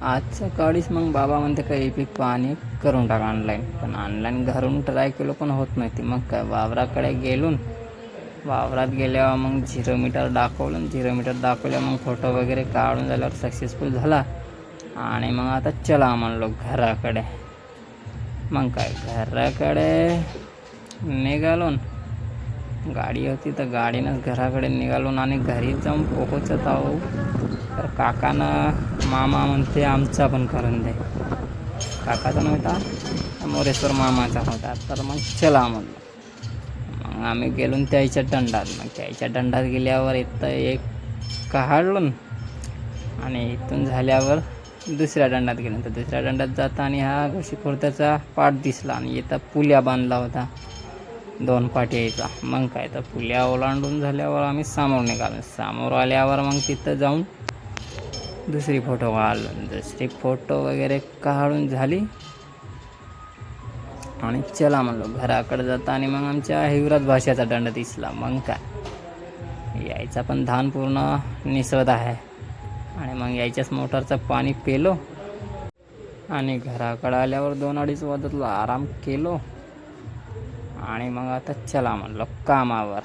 आज सकाळीच मग बाबा म्हणते का एपी पाणी करून टाका ऑनलाईन, पण ऑनलाईन घरून ट्राय केलं पण होत नाही ती. मग काय वावराकडे गेलून वावरात गेल्यावर मग 0 मीटर दाखवलं. 0 मीटर दाखवल्या मग फोटो वगैरे काढून झाल्यावर सक्सेसफुल झाला. आणि मग आता चला म्हणलो घराकडे. मग काय घराकडे निघालो. गाडी होती तर गाडीनंच घराकडे निघालो. आणि घरी जाऊन पोहोचत आहो तर काकानं मामा म्हणते आमचा पण करून दे. काकाचा नव्हता, मोरेश्वर मामाचा होता. तर मग चला म्हणलं. मग आम्ही गेलो त्याच्या दंडात. मग त्याच्या दंडात गेल्यावर इथं एक काढलो. आणि इथून झाल्यावर दुसऱ्या दंडात गेलो. तर दुसऱ्या दंडात जाता आणि हा घोशी खोर्त्याचा पाट दिसला. आणि इथं पुल्या बांधला होता 2 पाट यायचा. मग काय तर पुल्या ओलांडून झाल्यावर आम्ही समोर निघालो. समोर आल्यावर मग तिथं जाऊन दुसरी फोटो काढलो. दुसरी फोटो वगैरे काढून झाली आणि चला म्हणलो घराकडे जाता. आणि मग आमच्या हिवराज भाषेचा दंड दिसला. मग काय यायचा पण धान पूर्ण निसवत आहे. आणि मग यायच्याच मोटरचं पाणी पेलो. आणि घराकडे आल्यावर 2-2:30 वाजतला आराम केलो. आणि मग आता चला म्हणलो कामावर.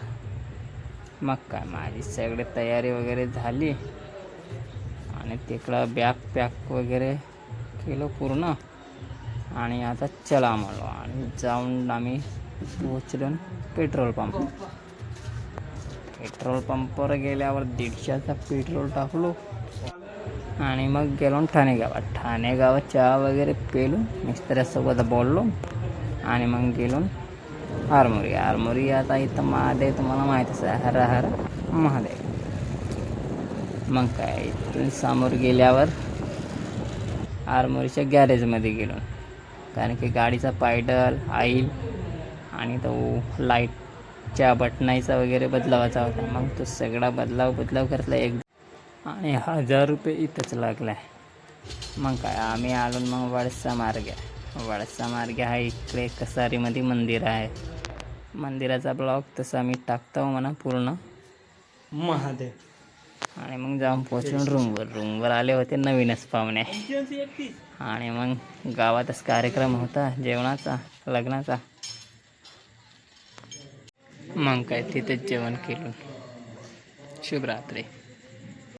मग काय माझी सगळी तयारी वगैरे झाली. आणि तिकडं बॅग पॅक वगैरे केलं पूर्ण. आणि आता चला म्हणलो. आणि जाऊन आम्ही पोचलो पेट्रोल पंप. पेट्रोल पंपवर गेल्यावर 150चा पेट्रोल टाकलो. आणि मग गेलो ठाणे गावात. ठाणे गावात चहा वगैरे पेलो, मिस्त्र्यासोबत बोललो. आणि मग गेलो आरमोरी. आता इथं महादेव तुम्हाला माहीतच आहे, हर हर महादेव. मग काय इथून समोर गेल्यावर आरमोरीच्या गॅरेजमध्ये गेलो. कारण की गाडीचा पायडल ऑइल आणि तो लाईटच्या बटनाचा वगैरे बदलावायचा होता. मग तो सगळा बदलाव करतला एक. आणि 1000 रुपये इथंच लागला आहे. मग काय आम्ही आलो मग वळसा मार्ग हा इकडे कसारीमध्ये मंदिर आहे. मंदिराचा ब्लॉग तसा मी टाकतो म्हणा पूर्ण महादेव. आणि मग जाऊन पोचून रूमवर आले होते नवीनच पाहुणे. आणि मग गावातच कार्यक्रम होता जेवणाचा, लग्नाचा. मग काय तिथेच जेवण केलं. शुभरात्री.